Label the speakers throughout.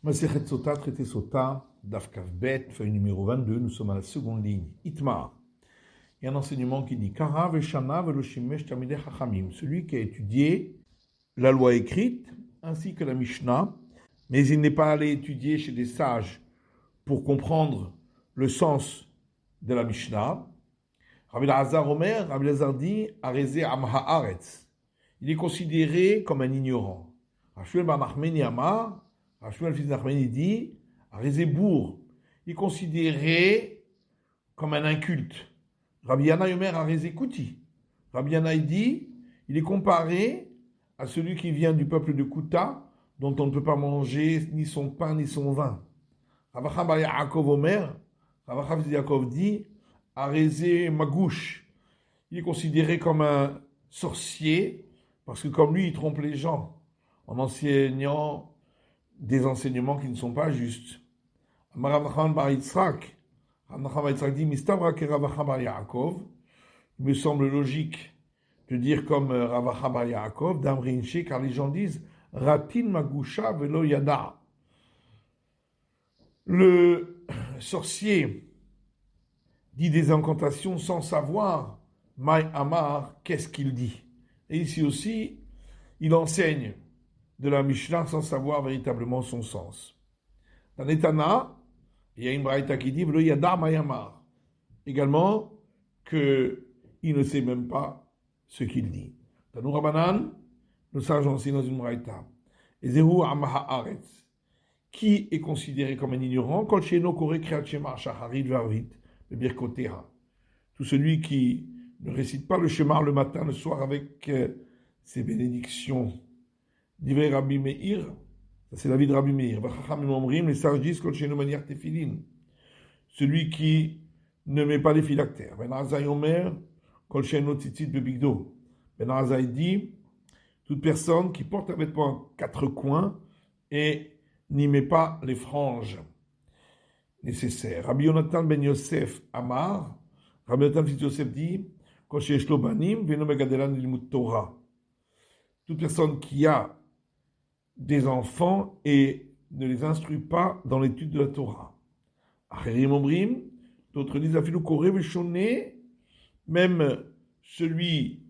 Speaker 1: Masechet Sota, traité Sota, Daf Kavbet, feuille numéro 22, nous sommes à la seconde ligne. Itmar. Il y a un enseignement qui dit Kara veshana veloshimesh tamidei chachamim, celui qui a étudié la loi écrite ainsi que la Mishnah, mais il n'est pas allé étudier chez des sages pour comprendre le sens de la Mishnah. Rabbi Lazar Omer, Rabbi Lazar dit Arezé am haaretz. Il est considéré comme un ignorant. Rachel bar Nachmani Amar, Rachel fils Nachmani dit Arezé bourg. Il est considéré comme un inculte. Rabbi Yana Omer Arezé Kouti. Rabbi Yana dit il est comparé à celui qui vient du peuple de Kouta, dont on ne peut pas manger ni son pain ni son vin. Ravacha bar Yaakov Omer, Ravacha fils Yaakov dit Arezé Magouche. Il est considéré comme un sorcier, parce que comme lui, il trompe les gens en enseignant des enseignements qui ne sont pas justes. Rav Nachman bar Yitzhak dit Mistabra ke Ravacha bar Yaakov. Il me semble logique de dire comme Ravacha bar Yaakov, d'Amrinché, car les gens disent Ratin Magusha velo yada. Le sorcier dit des incantations sans savoir Mai Amar, qu'est-ce qu'il dit. Et ici aussi, il enseigne de la Mishnah sans savoir véritablement son sens. Dans Netana, il y a une braïta qui dit Velo yada Mai Amar. Également, qu'il ne sait même pas ce qu'il dit. Dans nous Rabbanan, nous sages enseignent dans une braïta. Ezehu am haaretz. Qui est considéré comme un ignorant? Kol she'eno koreh kriyat shema shacharit ve'arvit be'birkoteha. Tout celui qui ne récite pas le shemar le matin, le soir avec ses bénédictions. Divrei Rabbi Meir, ça c'est l'avis de Rabbi Meir. V'chachamim omrim, les sages disent kol she'eno maniach tefilin. Celui qui ne met pas les phylactères. Ben Azai Omer, kol she'eno tzitzit bebigdo. Ben Azai dit toute personne qui porte un vêtement à quatre coins et n'y met pas les franges nécessaires. Rabbi Yonatan ben Yosef Amar, Rabbi Yonatan fils Yosef dit, toute personne qui a des enfants et ne les instruit pas dans l'étude de la Torah. D'autres disent, même celui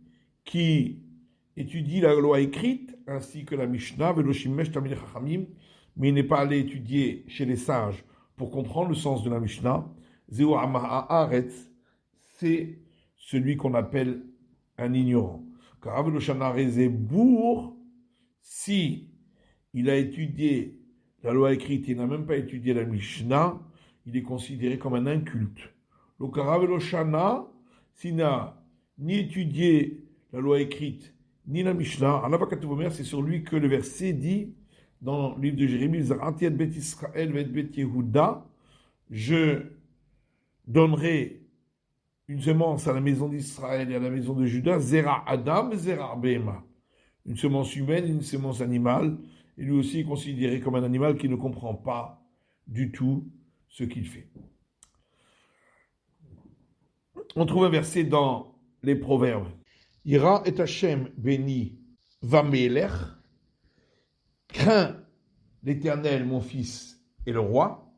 Speaker 1: qui étudie la loi écrite, ainsi que la Mishnah, mais il n'est pas allé étudier chez les sages pour comprendre le sens de la Mishnah. Zéo Haaretz, c'est celui qu'on appelle un ignorant. Car Bourg, si il a étudié la loi écrite et n'a même pas étudié la Mishnah, il est considéré comme un inculte. Le Karaveloshana, s'il n'a ni étudié la loi écrite ni la Mishnah, c'est sur lui que le verset dit dans le livre de Jérémie, je donnerai une semence à la maison d'Israël et à la maison de Juda, Zera Adam, Zera Behema. Une semence humaine et une semence animale. Et lui aussi est considéré comme un animal qui ne comprend pas du tout ce qu'il fait. On trouve un verset dans les Proverbes. Ira et Hashem béni vamelech. Crains l'Éternel, mon fils, et le roi.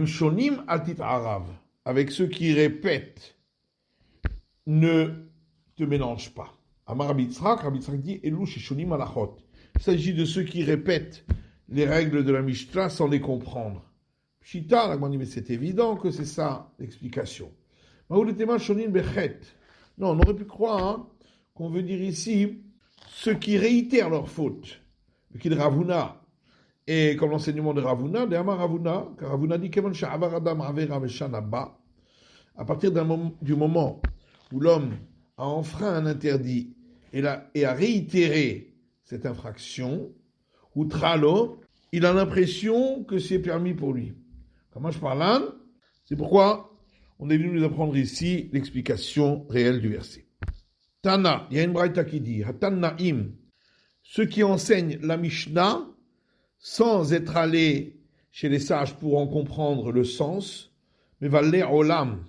Speaker 1: Shonim altit arav. Avec ceux qui répètent, ne te mélange pas. Amar Rabbi Yitzhak dit Elou shonim alachot. Il s'agit de ceux qui répètent les règles de la Mishnah sans les comprendre. Pshita, la dit mais c'est évident que c'est ça l'explication. Maoudetema shonim bechet. Non, on aurait pu croire qu'on veut dire ici ceux qui réitèrent leurs fautes. Qui de Ravuna, et comme l'enseignement de Ravuna, de Amar Ravuna, car Ravuna dit Kevan Sha'avar Adam Avera Veshanaba, à partir du moment où l'homme a enfreint un interdit et a réitéré cette infraction, ou Tralo, il a l'impression que c'est permis pour lui. Comment je parle là? C'est pourquoi on est venu nous apprendre ici l'explication réelle du verset. Tana, il y a une braïta qui dit Hatannaim, ceux qui enseignent la Mishnah sans être allés chez les sages pour en comprendre le sens, mais valer olam,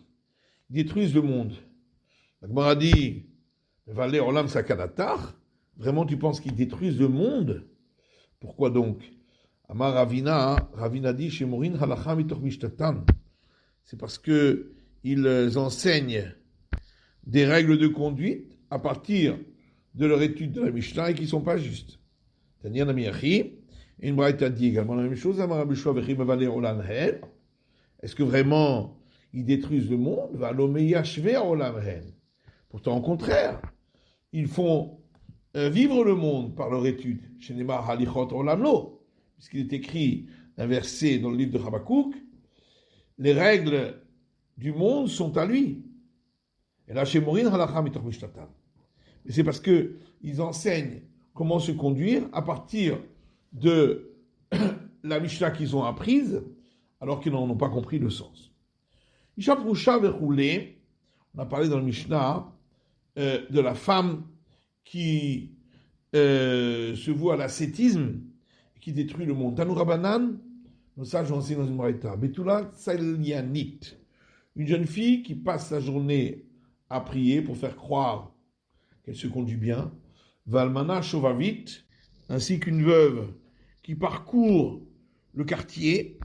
Speaker 1: détruisent le monde. La Gemara dit, valer olam sakanatar, vraiment tu penses qu'ils détruisent le monde? Pourquoi donc? Amar Ravina dit chez Morin halacha mitoch mishtatan. C'est parce que ils enseignent des règles de conduite à partir de leur étude de la Mishnah et qui ne sont pas justes. Tania Namiyachi, une braïta dit également la même chose. Amar Rabbi Shua v'chi mevaleh olam hen. Est-ce que vraiment ils détruisent le monde? Pourtant, au contraire, ils font vivre le monde par leur étude. Puisqu'il est écrit un verset dans le livre de Habakkuk, les règles du monde sont à lui. Et là, chez Morin, mais c'est parce qu'ils enseignent comment se conduire à partir de la Mishnah qu'ils ont apprise, alors qu'ils n'en ont pas compris le sens. On a parlé dans le Mishnah de la femme qui se voue à l'ascétisme et qui détruit le monde. Tanoura Banan, nos sages ont enseigné dans une braïta. Betula Tsalianit, une jeune fille qui passe la journée à prier pour faire croire qu'elle se conduit bien. Valmana Shovavit, ainsi qu'une veuve qui parcourt le quartier.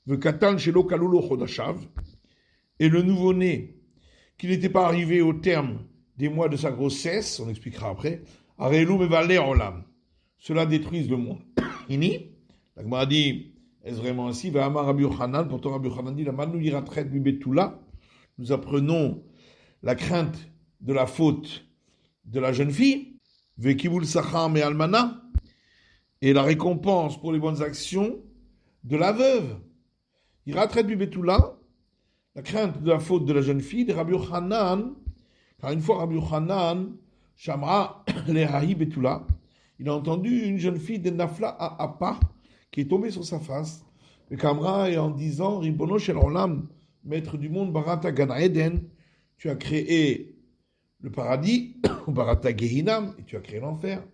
Speaker 1: Vekatan Shelo Kalulo Chodashav, et le nouveau-né qui n'était pas arrivé au terme des mois de sa grossesse, on expliquera après, Arelu Mevaler Olam, cela détruise le monde. Ini, la Gemara dit, est-ce vraiment ainsi? Va Amar Rabbi Yochanan, pourtant Rabbi Yochanan dit, la Manu Yiratret Bibetula, nous apprenons la crainte de la faute de la jeune fille, Vekibul Sachar Me Almana, et la récompense pour les bonnes actions de la veuve. Yiratret Bibetula, la crainte de la faute de la jeune fille, de Rabbi Yochanan, car une fois Rabbi Yochanan, Shamra Lehahi Betula, il a entendu une jeune fille de Nafla à Appa qui est tombée sur sa face, le Kamra, et en disant, Ribono Shel Olam, maître du monde, Barata Gan Eden, tu as créé le paradis, Barata Gehinam, et tu as créé l'enfer,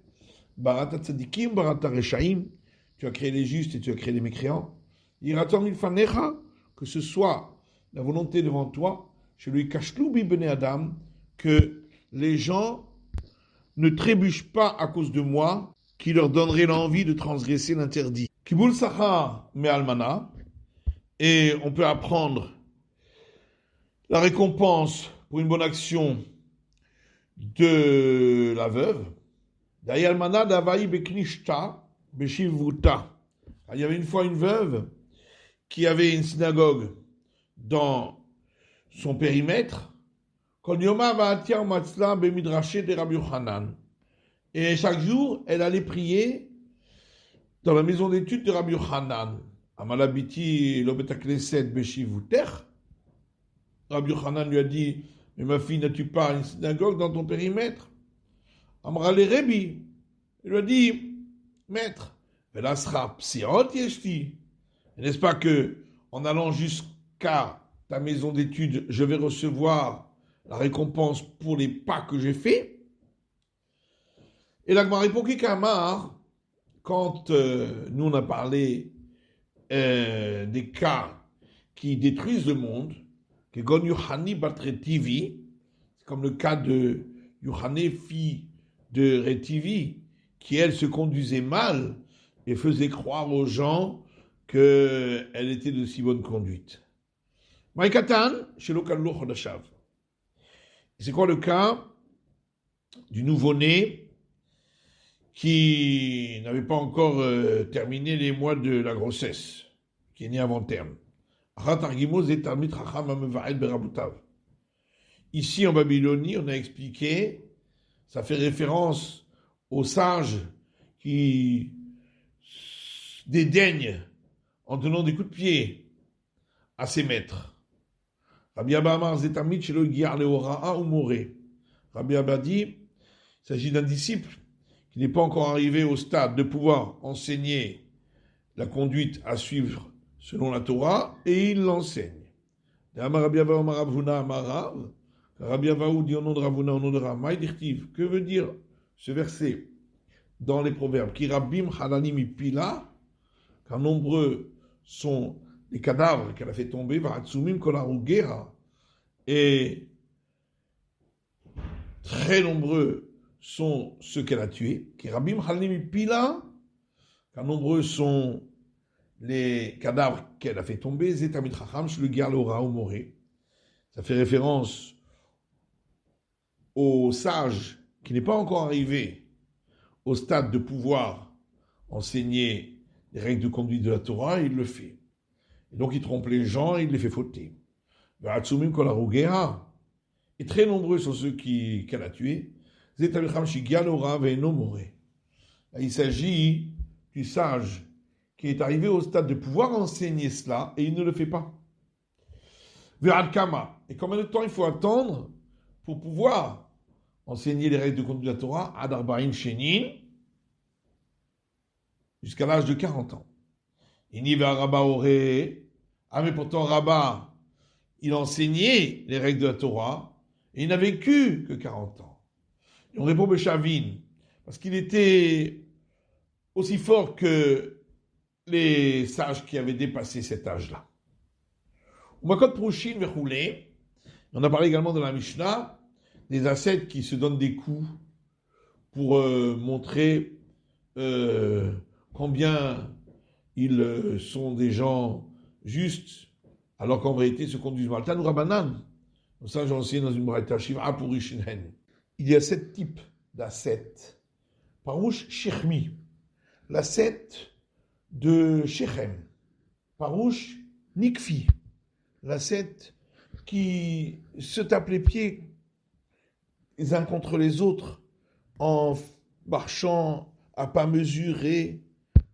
Speaker 1: Barata Tzadikim, Barata Reshaim, tu as créé les justes et tu as créé les mécréants. Iratam Milfanecha, que ce soit la volonté devant toi, chez lui Kashlu Bibene Adam, que les gens ne trébuchent pas à cause de moi, qui leur donnerait l'envie de transgresser l'interdit. Kibul Sachar Me Almana, et on peut apprendre la récompense pour une bonne action de la veuve. Dayalmana Davaï Beknishta Beshivuta. Il y avait une fois une veuve qui avait une synagogue dans son périmètre. Et chaque jour, elle allait prier dans la maison d'études de Rabbi Yochanan. Amalabiti lobetakleset beshivuter. Rabbi Yochanan lui a dit, mais ma fille, n'as-tu pas une synagogue dans ton périmètre? Amrale Rebi. Il lui a dit, maître, n'est-ce pas que en allant jusqu'à ta maison d'études, je vais recevoir la récompense pour les pas que j'ai faits? Et la Gemara répond qu'Ikamar, quand nous on a parlé des cas qui détruisent le monde, que Gon Yohani Batretivi, c'est comme le cas de Yohane, fille de Retivi, qui elle se conduisait mal et faisait croire aux gens qu'elle était de si bonne conduite. Maïkatan, chez Lokallo Chodashav. C'est quoi le cas du nouveau-né qui n'avait pas encore terminé les mois de la grossesse, qui est né avant terme? Ici en Babylonie, on a expliqué, ça fait référence aux sages qui dédaignent en donnant des coups de pied à ses maîtres. Rabbi Abba Amar Zetamit Shelo Giar Leoraa ou Moré. Rabbi Abba dit, il s'agit d'un disciple qui n'est pas encore arrivé au stade de pouvoir enseigner la conduite à suivre selon la Torah, et il l'enseigne. Rabbi Abba Amar Ravuna Amarav, Rabbi Abba dit au nom de Ravuna, au nom de Rav, Maïdirtiv, que veut dire ce verset dans les proverbes? Ki Rabbim Halanim Ipila, car nombreux sont les cadavres qu'elle a fait tomber, Varatsumim Kolarugera, et très nombreux sont ceux qu'elle a tués. Qui Rabbim Halalim Pila, car nombreux sont les cadavres qu'elle a fait tomber, Zetamit Chacham, le Gerlora ou Moré. Ça fait référence au sage qui n'est pas encore arrivé au stade de pouvoir enseigner les règles de conduite de la Torah, il le fait. Et donc il trompe les gens et il les fait fauter. Et très nombreux sont ceux qu'elle a tués. Il s'agit du sage qui est arrivé au stade de pouvoir enseigner cela et il ne le fait pas. Et combien de temps il faut attendre pour pouvoir enseigner les règles de conduite de la Torah Adarbaim Shenin jusqu'à l'âge de 40 ans. Mais pourtant Rabat, il enseignait les règles de la Torah et il n'a vécu que 40 ans. Et on répond Béchavine, parce qu'il était aussi fort que les sages qui avaient dépassé cet âge-là. On a parlé également dans la Mishnah des ascètes qui se donnent des coups pour montrer combien ils sont des gens justes, alors qu'en vérité ils se conduisent mal. Tanou Rabanan, ça j'ai enseigné dans une braïta Shiva pour Rishinhen. Il y a 7 types d'ascètes. Parouche Shechmi, l'ascète de Shechem. Parouche Nikfi, l'ascète qui se tape les pieds les uns contre les autres en marchant à pas mesurés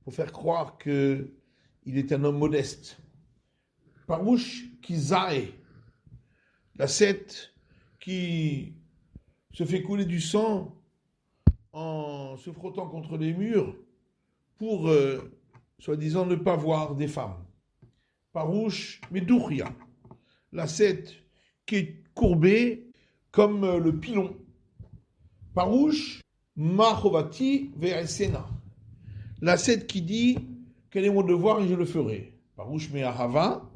Speaker 1: pour faire croire qu'il est un homme modeste. Parouche Kizae, l'ascète qui se fait couler du sang en se frottant contre les murs pour, soi-disant, ne pas voir des femmes. Parouche Medouria, l'ascète qui est courbée comme le pilon. Parouche Machovati Ve'esena, l'ascète qui dit quel est mon devoir et je le ferai. Parouche Me'ahava,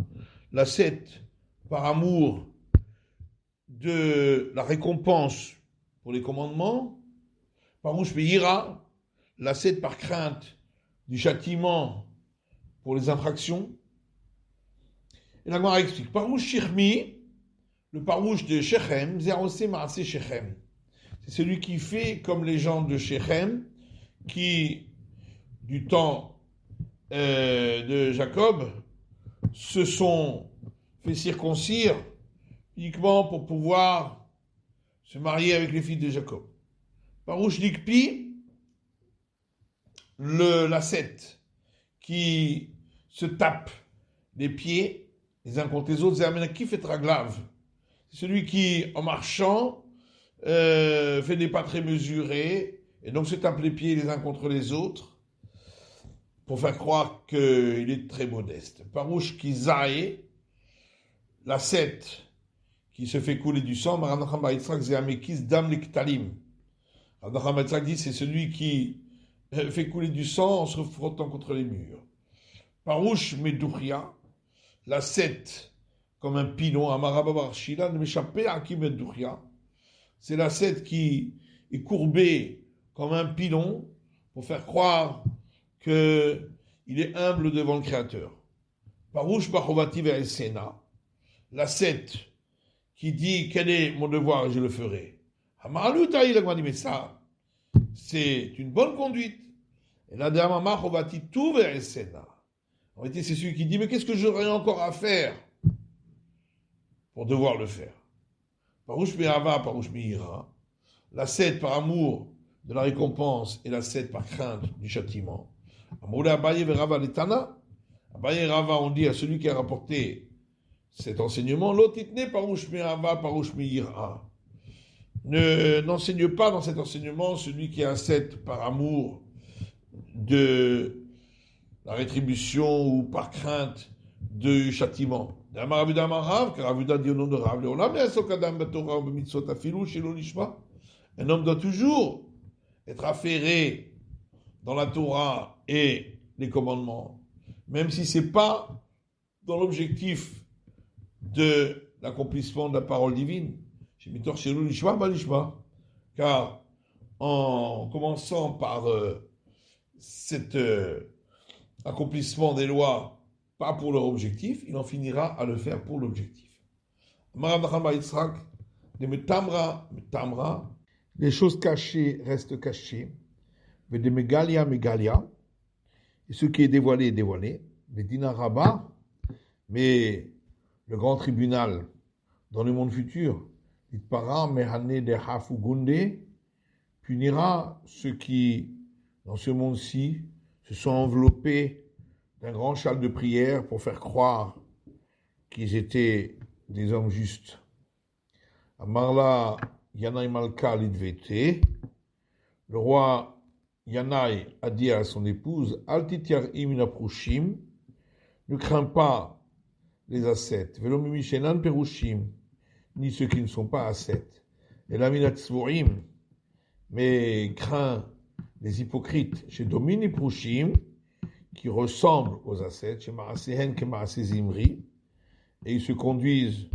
Speaker 1: l'ascète par amour de la récompense pour les commandements. Parouche Me'ira, l'ascète par crainte du châtiment pour les infractions. Et la Gemara explique, Parouche Shirmi, le parouche de Shechem, Zerosé Maasé Shechem. C'est celui qui fait comme les gens de Shechem, qui, du temps de Jacob, se sont fait circoncire uniquement pour pouvoir se marier avec les filles de Jacob. Parouche Likpi, l'ascète qui se tape les pieds les uns contre les autres, Zermenakif et Traglav. C'est celui qui, en marchant, fait des pas très mesurés et donc se tape les pieds les uns contre les autres pour faire croire qu'il est très modeste. Parouche Kizae, l'ascète qui se fait couler du sang, Maranacham Baitzrak Zeamekis Dam Liktalim. Maranacham Baitzrak dit c'est celui qui fait couler du sang en se frottant contre les murs. Parouche Medouria, l'ascète comme un pilon, Amaraba Barshila, ne m'échappait à qui Medouria. C'est l'ascète qui est courbé comme un pilon pour faire croire qu'il est humble devant le Créateur. Parouche Bachovati Ve'esena, l'ascète qui dit quel est mon devoir et je le ferai. Amaluta, il a dit mais ça, c'est une bonne conduite. Et la dame Machovati tout Ve'esena. En réalité, c'est celui qui dit mais qu'est-ce que j'aurais encore à faire pour devoir le faire. Parouche Me'ava, Parouche Me'ira, l'ascète par amour de la récompense et l'ascète par crainte du châtiment. Amoula Abaye Verava Letana, Abaye et Rava on dit à celui qui a rapporté cet enseignement, l'otitne Parouche Me'ava, Parouche Me'ira. N'enseigne pas dans cet enseignement celui qui a ascète par amour de la rétribution ou par crainte du châtiment. Un homme doit toujours être affairé dans la Torah et les commandements, même si ce n'est pas dans l'objectif de l'accomplissement de la parole divine. Car en commençant par cette accomplissement des lois, pas pour leur objectif, il en finira à le faire pour l'objectif. Les choses cachées restent cachées. Et ce qui est dévoilé est dévoilé. Mais le grand tribunal dans le monde futur, punira ceux qui, dans ce monde-ci, se sont enveloppés d'un grand châle de prière pour faire croire qu'ils étaient des hommes justes. Amarla Yanaï Malka Lidvete, le roi Yanaï a dit à son épouse, Altitiar imina prushim, ne crains pas les ascètes, Velomimishenan perushim, ni ceux qui ne sont pas ascètes, et la minatzvorim, mais crains les hypocrites, chez Domini prushim, qui ressemblent aux ascètes, chez Maasehen ke Maaseh Zimri, et ils se conduisent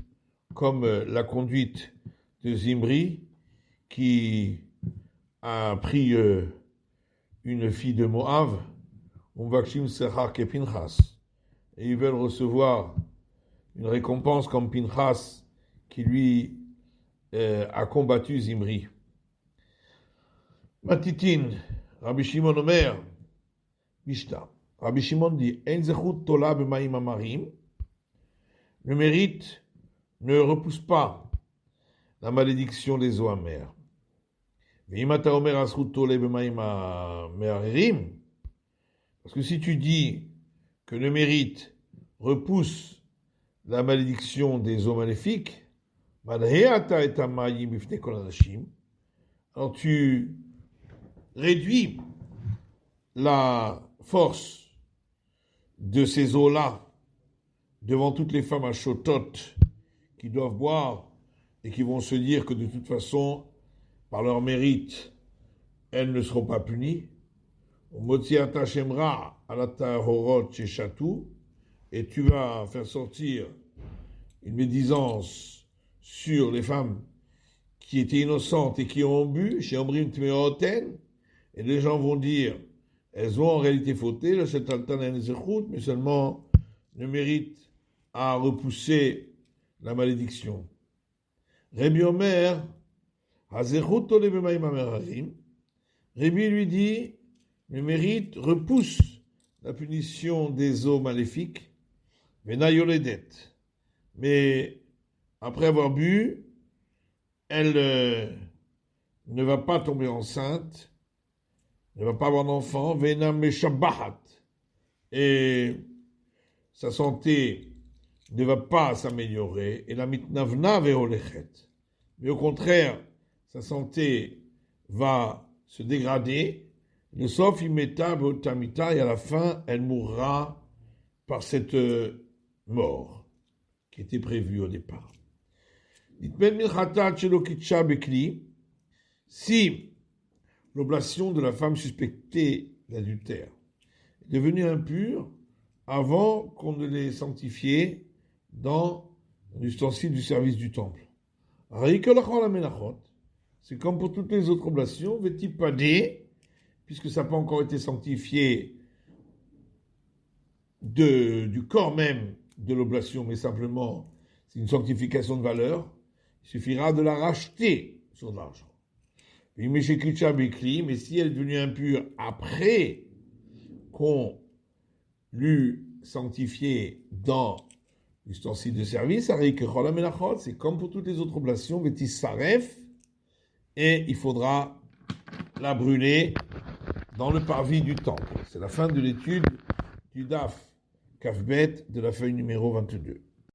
Speaker 1: comme la conduite de Zimri, qui a pris une fille de Moab, Umvakshim Sechar ke Pinchas, et ils veulent recevoir une récompense comme Pinchas, qui lui a combattu Zimri. Matitin, Rabbi Shimon Omer, Mishta. Rabbi Shimon dit, En zechut tola b'maim amarim, le mérite ne repousse pas la malédiction des eaux amères. Ve'imata omer asrut tole b'maim me'arerim, parce que si tu dis que le mérite repousse la malédiction des eaux maléfiques, madheata et amayim bifnei kol anashim, alors tu réduis la force de ces eaux-là devant toutes les femmes à chototes qui doivent boire et qui vont se dire que de toute façon, par leur mérite, elles ne seront pas punies. Et tu vas faire sortir une médisance sur les femmes qui étaient innocentes et qui ont bu, chez Omrim Tmeoten, et les gens vont dire, elles ont en réalité fauté, le Shetaltan mais seulement le mérite à repousser la malédiction. Rabbi Omer, Rabbi lui dit, le mérite repousse la punition des eaux maléfiques, mais après avoir bu, elle ne va pas tomber enceinte, ne va pas avoir d'enfant, et sa santé ne va pas s'améliorer, et la mitnavna veolechet. Mais au contraire, sa santé va se dégrader, le sauf immétable tamita, et à la fin, elle mourra par cette mort qui était prévue au départ. Si l'oblation de la femme suspectée d'adultère est devenue impure avant qu'on ne l'ait sanctifiée dans l'ustensile du service du temple. C'est comme pour toutes les autres oblations, vétipadé, puisque ça n'a pas encore été sanctifié du corps même de l'oblation, mais simplement c'est une sanctification de valeur, il suffira de la racheter sur de l'argent. Mais si elle est devenue impure après qu'on l'eut sanctifiée dans l'ustensile de service, c'est comme pour toutes les autres oblations, et il faudra la brûler dans le parvis du temple. C'est la fin de l'étude du Daf Kafbet de la feuille numéro 22.